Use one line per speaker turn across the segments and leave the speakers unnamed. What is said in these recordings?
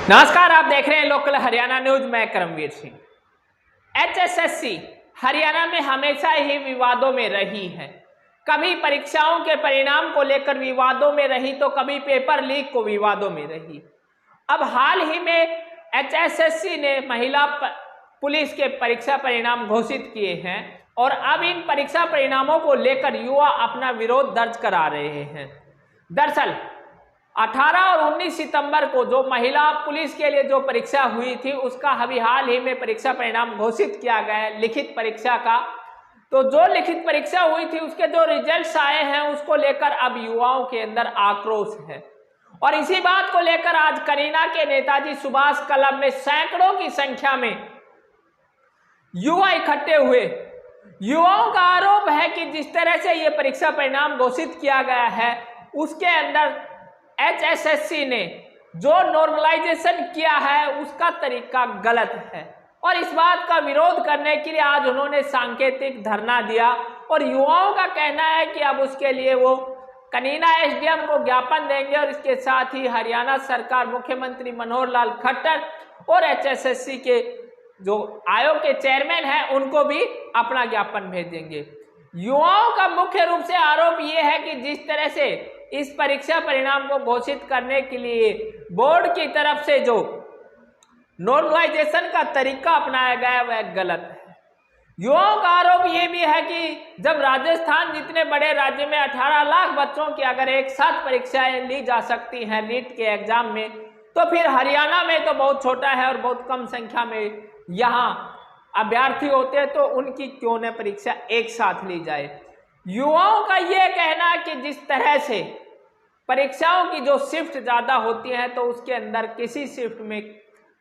नमस्कार, आप देख रहे हैं लोकल हरियाणा न्यूज। मैं करमवीर सिंह। एचएसएससी हरियाणा में हमेशा ही विवादों में रही है। कभी परीक्षाओं के परिणाम को लेकर विवादों में रही तो कभी पेपर लीक को विवादों में रही। अब हाल ही में एचएसएससी ने महिला पुलिस के परीक्षा परिणाम घोषित किए हैं और अब इन परीक्षा परिणामों को लेकर युवा अपना विरोध दर्ज करा रहे हैं। दरअसल 18 और 19 सितंबर को जो महिला पुलिस के लिए जो परीक्षा हुई थी उसका अभी हाल ही में परीक्षा परिणाम घोषित किया गया है, लिखित परीक्षा का। तो जो लिखित परीक्षा हुई थी उसके जो रिजल्ट्स आए हैं उसको लेकर अब युवाओं के अंदर आक्रोश है और इसी बात को लेकर आज करीना के नेताजी सुभाष क्लब में सैकड़ों की संख्या में युवा इकट्ठे हुए। युवाओं का आरोप है कि जिस तरह से ये परीक्षा परिणाम घोषित किया गया है उसके अंदर एचएसएससी ने जो नॉर्मलाइजेशन किया है उसका तरीका गलत है और इस बात का विरोध करने के लिए आज उन्होंने सांकेतिक धरना दिया और युवाओं का कहना है कि अब उसके लिए वो कनीना एसडीएम को ज्ञापन देंगे और इसके साथ ही हरियाणा सरकार, मुख्यमंत्री मनोहर लाल खट्टर और एचएसएससी के जो आयोग के चेयरमैन हैं उनको भी अपना ज्ञापन भेजेंगे। युवाओं का मुख्य रूप से आरोप ये है कि जिस तरह से इस परीक्षा परिणाम को घोषित करने के लिए बोर्ड की तरफ से जो नॉर्मलाइजेशन का तरीका अपनाया गया वह गलत है। युवाओं का आरोप ये भी है कि जब राजस्थान जितने बड़े राज्य में 18 लाख बच्चों की अगर एक साथ परीक्षाएं ली जा सकती हैं नीट के एग्जाम में, तो फिर हरियाणा में तो बहुत छोटा है और बहुत कम संख्या में यहाँ अभ्यर्थी होते हैं, तो उनकी क्यों न परीक्षा एक साथ ली जाए। युवाओं का यह कहना है कि जिस तरह से परीक्षाओं की जो शिफ्ट ज़्यादा होती है तो उसके अंदर किसी शिफ्ट में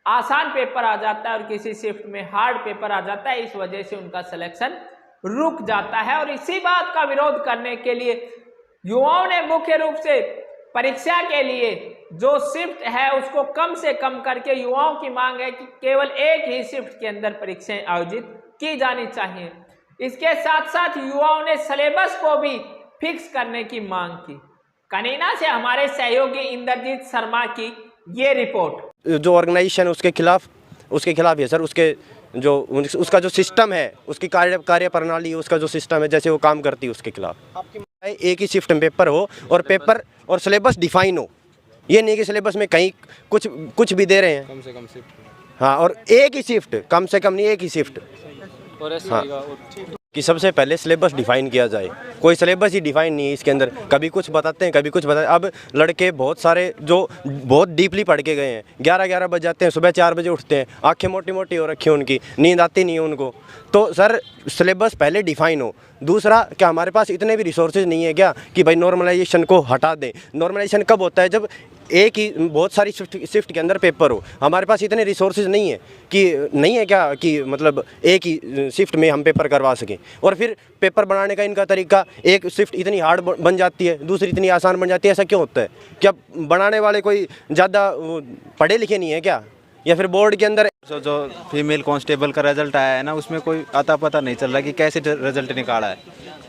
आसान पेपर आ जाता है और किसी शिफ्ट में हार्ड पेपर आ जाता है, इस वजह से उनका सिलेक्शन रुक जाता है। और इसी बात का विरोध करने के लिए युवाओं ने मुख्य रूप से परीक्षा के लिए जो शिफ्ट है उसको कम से कम करके, युवाओं की मांग है कि केवल एक ही शिफ्ट के अंदर परीक्षाएं आयोजित की जानी चाहिए। इसके साथ साथ युवाओं ने सिलेबस को भी फिक्स करने की मांग की। कनीना से हमारे सहयोगी इंद्रजीत शर्मा की ये रिपोर्ट।
जो ऑर्गेनाइजेशन उसके खिलाफ है सर। उसका जो सिस्टम है, उसकी कार्य प्रणाली, उसका जो सिस्टम है, जैसे वो काम करती है, उसके खिलाफ एक ही शिफ्ट में पेपर हो और पेपर और सिलेबस डिफाइन हो। ये नहीं कि सिलेबस में कहीं कुछ भी दे रहे हैं,
कम से कम शिफ्ट।
हाँ, और एक ही शिफ्ट, कम से कम नहीं एक ही शिफ्ट। हाँ, कि सबसे पहले सिलेबस डिफाइन किया जाए। कोई सिलेबस ही डिफाइन नहीं है इसके अंदर। कभी कुछ बताते हैं, कभी कुछ बताते हैं। अब लड़के बहुत सारे जो बहुत डीपली पढ़ के गए हैं, 11 बज जाते हैं, सुबह 4 बजे उठते हैं, आंखें मोटी मोटी हो रखी हैं उनकी, नींद आती नहीं है उनको। तो सर सिलेबस पहले डिफाइन हो। दूसरा, क्या हमारे पास इतने भी रिसोर्सेज नहीं है क्या कि भाई नॉर्मलाइजेशन को हटा दें। नॉर्मलाइजेशन कब होता है? जब एक ही बहुत सारी शिफ्ट के अंदर पेपर हो। हमारे पास इतने रिसोर्सेज नहीं है क्या कि मतलब एक ही शिफ्ट में हम पेपर करवा सकें। और फिर पेपर बनाने का इनका तरीका, एक शिफ्ट इतनी हार्ड बन जाती है, दूसरी इतनी आसान बन जाती है। ऐसा क्यों होता है? क्या बनाने वाले कोई ज़्यादा पढ़े लिखे नहीं है क्या? या फिर बोर्ड के अंदर
जो फीमेल कांस्टेबल का रिजल्ट आया है ना, उसमें कोई आता पता नहीं चल रहा कि कैसे रिजल्ट निकाला है।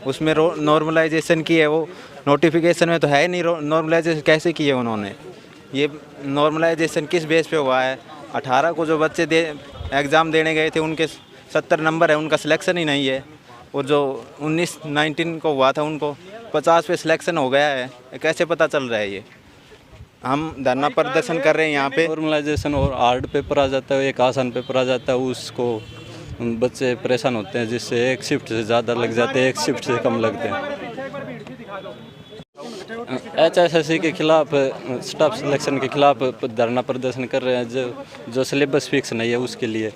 उसमें नॉर्मलाइजेशन की है, वो नोटिफिकेशन में तो है नहीं। नॉर्मलाइजेशन कैसे की है उन्होंने? ये नॉर्मलाइजेशन किस बेस पे हुआ है? 18 को जो बच्चे एग्ज़ाम देने गए थे उनके 70 नंबर है, उनका सिलेक्शन ही नहीं है। और जो 19 को हुआ था उनको 50 पे सिलेक्शन हो गया है। कैसे पता चल रहा है ये? हम धरना प्रदर्शन कर रहे हैं यहाँ पे।
नॉर्मलाइजेशन और हार्ड पेपर आ जाता है, एक आसान पेपर आ जाता है, उसको बच्चे परेशान होते हैं, जिससे एक शिफ्ट से ज़्यादा लग जाते हैं, एक शिफ्ट से कम लगते हैं। एचएसएससी के खिलाफ, स्टाफ सिलेक्शन के खिलाफ धरना प्रदर्शन कर रहे हैं, जो सिलेबस फिक्स नहीं है उसके लिए।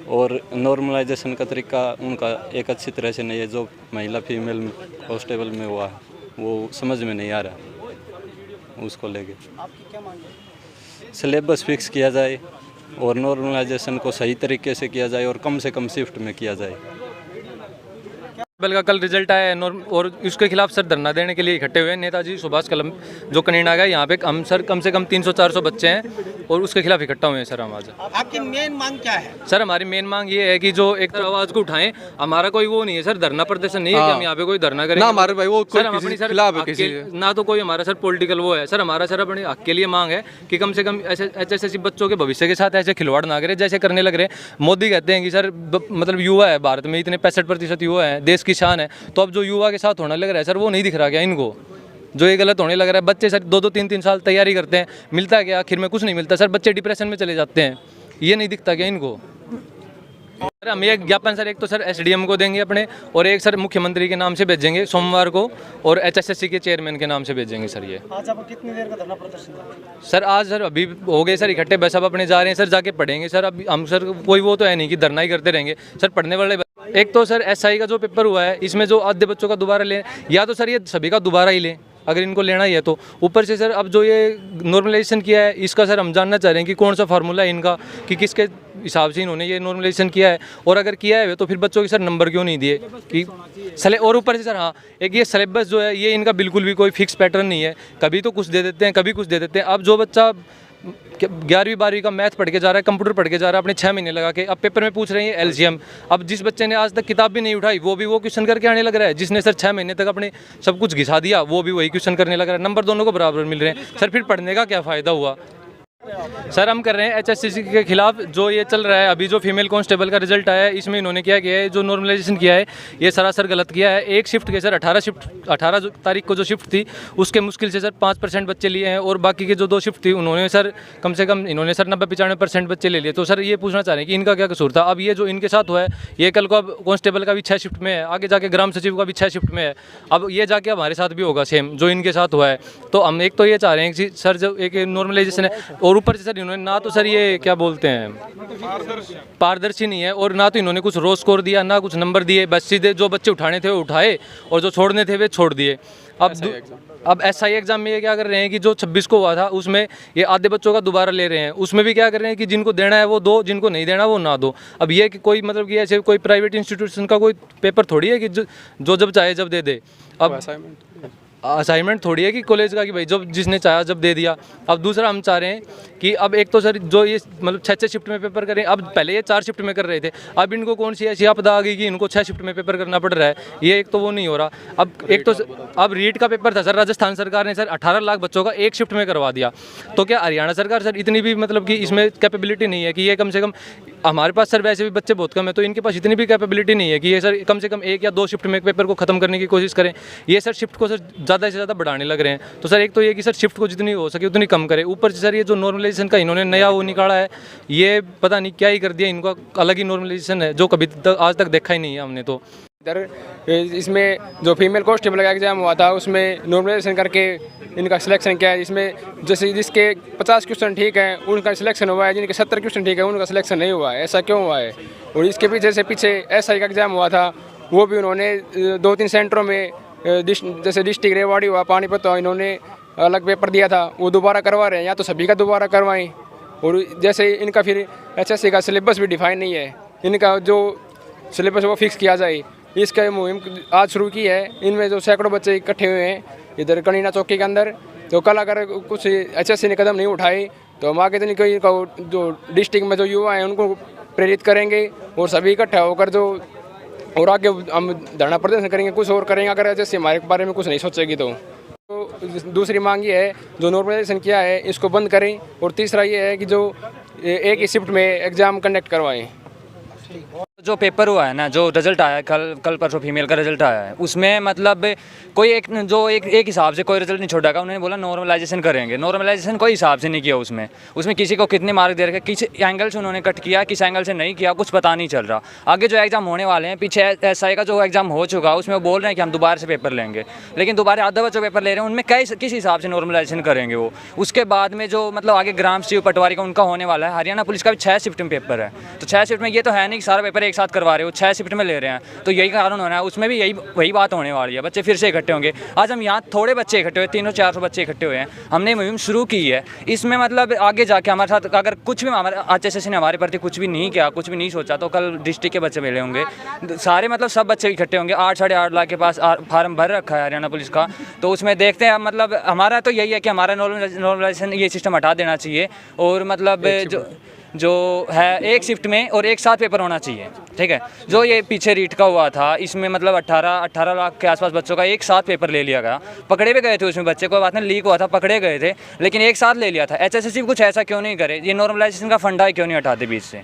और नॉर्मलाइजेशन का तरीका उनका एक अच्छी तरह से नहीं है। जो महिला फीमेल कांस्टेबल में हुआ है वो समझ में नहीं आ रहा। उसको लेके सिलेबस फिक्स किया जाए और नॉर्मलाइजेशन को सही तरीके से किया जाए और कम से कम शिफ्ट में किया जाए।
बल का कल रिजल्ट आया है और उसके खिलाफ सर धरना देने के लिए इकट्ठे हुए हैं। नेताजी सुभाष कलम जो कनीना गया यहाँ पे हम सर कम से कम 300-400 बच्चे हैं और उसके खिलाफ इकट्ठा हुए हैं सर हम आज।
आपकी मेन मांग क्या है?
सर हमारी मेन मांग ये है कि जो एक आवाज़ को उठाएं। हमारा कोई वो नहीं है सर, धरना प्रदर्शन नहीं है कि हम यहाँ पे कोई धरना करें
ना हमारे भाई वो
सर, हम अपनी सर ना तो कोई हमारा सर पॉलिटिकल वो है सर, हमारा सर अपने हक के लिए मांग है कि कम से कम ऐसे ऐसे बच्चों के भविष्य के साथ ऐसे खिलवाड़ ना करें जैसे करने लग रहे हैं। मोदी कहते हैं कि सर मतलब युवा है भारत में, इतने 65% युवा है, देश की शान है। तो अब जो युवा के साथ होने लग रहा है सर वो नहीं दिख रहा क्या इनको, जो ये गलत होने लग रहा है। बच्चे सर 2-2 3-3 साल तैयारी करते हैं, मिलता क्या आखिर में? कुछ नहीं मिलता सर, बच्चे डिप्रेशन में चले जाते हैं। ये नहीं दिखता क्या इनको? सर हम एक ज्ञापन सर एक तो सर एसडीएम को देंगे अपने, और एक सर मुख्यमंत्री के नाम से भेजेंगे सोमवार को, और एचएसएससी के चेयरमैन के नाम से भेजेंगे सर। ये
आज आप कितनी देर का धरना प्रदर्शन?
सर आज सर अभी हो गए सर इकट्ठे, बस अब अपने जा रहे हैं सर, जाके पढ़ेंगे सर। अब हम सर कोई वो तो है नहीं कि धरना ही करते रहेंगे सर, पढ़ने वाले। एक तो सर एसआई का जो पेपर हुआ है इसमें जो आधे बच्चों का दोबारा लें, या तो सर ये सभी का दोबारा ही लें अगर इनको लेना ही है तो। ऊपर से सर अब जो ये नॉर्मलाइजेशन किया है इसका सर हम जानना चाह रहे हैं कि कौन सा फार्मूला है इनका, कि किसके हिसाब से इन्होंने ये नॉर्मलाइजेशन किया है, और अगर किया है तो फिर बच्चों के सर नंबर क्यों नहीं दिए कि और ऊपर से सर हाँ एक ये सिलेबस जो है ये इनका बिल्कुल भी कोई फिक्स पैटर्न नहीं है, कभी तो कुछ दे देते हैं कभी कुछ दे देते हैं। अब जो बच्चा 11वीं 12वीं का मैथ पढ़ के जा रहा है, कंप्यूटर पढ़ के जा रहा है अपने 6 महीने लगा के, अब पेपर में पूछ रहे हैं एलसीएम। अब जिस बच्चे ने आज तक किताब भी नहीं उठाई वो भी वो क्वेश्चन करके आने लग रहा है, जिसने सर 6 महीने तक अपने सब कुछ घिसा दिया वो भी वही क्वेश्चन करने लग रहा है। नंबर दोनों को बराबर मिल रहे हैं सर, फिर पढ़ने का क्या फ़ायदा हुआ? सर हम कर रहे हैं एचएससीसी के खिलाफ जो ये चल रहा है अभी, जो फीमेल कांस्टेबल का रिजल्ट आया है इसमें इन्होंने क्या किया है, जो नॉर्मलाइजेशन किया है ये सरासर गलत किया है। एक शिफ्ट के सर 18 तारीख को जो शिफ्ट थी उसके मुश्किल से सर 5% बच्चे लिए हैं, और बाकी के जो 2 शिफ्ट थी उन्होंने सर कम से कम इन्होंने सर 90-95% बच्चे ले लिए। तो सर ये पूछना चाह रहे हैं कि इनका क्या कसूर था? अब ये जो इनके साथ हुआ है ये कल को अब कांस्टेबल का भी 6 शिफ्ट में है, आगे जाके ग्राम सचिव का भी 6 शिफ्ट में है, अब ये जाके हमारे साथ भी होगा सेम जो इनके साथ हुआ है। तो हम एक तो ये चाह रहे हैं कि सर जो एक नॉर्मलाइजेशन है, और ऊपर से सर इन्होंने ना तो सर ये क्या बोलते हैं पारदर्शी नहीं है, और ना तो इन्होंने कुछ रो स्कोर दिया ना कुछ नंबर दिए, बस सीधे जो बच्चे उठाने थे वो उठाए और जो छोड़ने थे वे छोड़ दिए। अब एसआई एग्जाम में ये क्या कर रहे हैं कि जो 26 को हुआ था उसमें ये आधे बच्चों का दोबारा ले रहे हैं, उसमें भी क्या कर रहे हैं कि जिनको देना है वो दो, जिनको नहीं देना वो ना दो। अब ये कि कोई मतलब कि ऐसे कोई प्राइवेट इंस्टीट्यूशन का कोई पेपर थोड़ी है कि जो जब चाहे जब दे दे। अब असाइनमेंट थोड़ी है कि कॉलेज का कि भाई जब जिसने चाहा जब दे दिया। अब दूसरा हम चाह रहे हैं कि अब एक तो सर जो ये मतलब 6 शिफ्ट में पेपर करें, अब पहले ये 4 शिफ्ट में कर रहे थे, अब इनको कौन सी ऐसी आपदा आ गई कि इनको 6 शिफ्ट में पेपर करना पड़ रहा है, ये एक तो वो नहीं हो रहा। अब एक तो अब रीट का पेपर था सर, राजस्थान सरकार ने सर 18 लाख बच्चों का 1 शिफ्ट में करवा दिया। तो क्या हरियाणा सरकार सर इतनी भी मतलब कि इसमें कैपेबिलिटी नहीं है कि ये कम से कम, हमारे पास सर वैसे भी बच्चे बहुत कम है तो इनके पास इतनी भी कैपेबिलिटी नहीं है कि ये सर कम से कम 1 या 2 शिफ्ट में पेपर को खत्म करने की कोशिश करें। ये सर शिफ्ट को सर ज़्यादा से ज़्यादा बढ़ाने लग रहे हैं। तो सर एक तो ये कि सर शिफ्ट को जितनी हो सके उतनी कम करें। ऊपर से सर ये जो नॉर्मलाइजेशन का इन्होंने नया वो निकाला है, ये पता नहीं क्या ही कर दिया, इनका अलग ही नॉर्मलाइजेशन है जो कभी आज तक देखा ही नहीं है हमने। तो
इधर इसमें जो फीमेल कांस्टेबल का एग्ज़ाम हुआ था उसमें नॉर्मलाइजेशन करके इनका सिलेक्शन किया है, जिसमें जैसे जिसके 50 क्वेश्चन ठीक हैं उनका सिलेक्शन हुआ है, जिनके 70 क्वेश्चन ठीक है उनका सिलेक्शन नहीं हुआ है। ऐसा क्यों हुआ है? और इसके पीछे एसआई का एग्ज़ाम हुआ था, वो भी उन्होंने 2-3 सेंटरों में जैसे डिस्ट्रिक्ट रेवाड़ी हुआ, पानीपत हुआ, इन्होंने अलग पेपर दिया था, वो दोबारा करवा रहे हैं, या तो सभी का दोबारा करवाएं। और जैसे इनका फिर एचएससी का सिलेबस भी डिफाइन नहीं है, इनका जो सिलेबस वो फिक्स किया जाए, इसका मुहिम आज शुरू की है। इनमें जो सैकड़ों बच्चे इकट्ठे हुए हैं इधर कनीना चौकी के अंदर, तो कल अगर कुछ एचएससी ने कदम नहीं उठाए तो हम आगे जो डिस्ट्रिक्ट में जो युवा हैं उनको प्रेरित करेंगे, और सभी इकट्ठा होकर जो और आगे हम धरना प्रदर्शन करेंगे, कुछ और करेंगे अगर एचएससी हमारे बारे में कुछ नहीं सोचेगी तो। दूसरी मांग ये है जो नॉर्मलाइजेशन किया है इसको बंद करें, और तीसरा ये है कि जो एक ही शिफ्ट में एग्ज़ाम कंडक्ट करवाएं।
जो पेपर हुआ है ना, जो रिजल्ट आया है कल परसों फीमेल का रिजल्ट आया है, उसमें मतलब कोई एक हिसाब से कोई रिजल्ट नहीं छोड़ा। उन्होंने बोला नॉर्मलाइजेशन करेंगे, नॉर्मलाइजेशन कोई हिसाब से नहीं किया। उसमें किसी को कितने मार्क दे रखे, किस एंगल से उन्होंने कट किया, किस एंगल से नहीं किया, कुछ पता नहीं चल रहा। आगे जो एग्ज़ाम होने वाले हैं, पीछे एसआई का जो एग्ज़ाम हो चुका उसमें वो बोल रहे हैं कि हम दोबारा से पेपर लेंगे, लेकिन दोबारा आधा बच्चों पेपर ले रहे हैं, उनमें किस हिसाब से नॉर्मलाइजेशन करेंगे वो। उसके बाद में जो मतलब आगे ग्राम सचिव पटवारी का उनका होने वाला है, हरियाणा पुलिस का भी 6 शिफ्ट में पेपर है, तो 6 शिफ्ट में ये तो है नहीं कि सारा पेपर एक साथ करवा रहे हो, 6 शिफ्ट में ले रहे हैं, तो यही कारण होना है। उसमें भी वही बात होने वाली है, बच्चे फिर से इकट्ठे होंगे। आज हम यहाँ थोड़े बच्चे इकट्ठे हुए, 300-400 बच्चे इकट्ठे हुए हैं, हमने मुहिम शुरू की है। इसमें मतलब आगे जाके हमारे साथ अगर कुछ भी हमारे HSS ने हमारे प्रति कुछ भी नहीं किया, कुछ भी नहीं सोचा, तो कल डिस्ट्रिक्ट के बच्चे मिले होंगे सारे, मतलब सब बच्चे इकट्ठे होंगे। 8-8.5 लाख के पास फार्म भर रखा है हरियाणा पुलिस का, तो उसमें देखते हैं। मतलब हमारा तो यही है कि हमारा नॉर्मलाइजेशन ये सिस्टम हटा देना चाहिए, और मतलब जो है एक शिफ्ट में और एक साथ पेपर होना चाहिए, ठीक है। जो ये पीछे रीट का हुआ था, इसमें मतलब 18 लाख के आसपास बच्चों का एक साथ पेपर ले लिया गया। पकड़े भी गए थे उसमें बच्चे, कोई बात नहीं, लीक हुआ था, पकड़े गए थे, लेकिन एक साथ ले लिया था। HSS कुछ ऐसा क्यों नहीं करे, ये नॉर्मलाइजेशन का फंडा क्यों नहीं हटाते बीच से।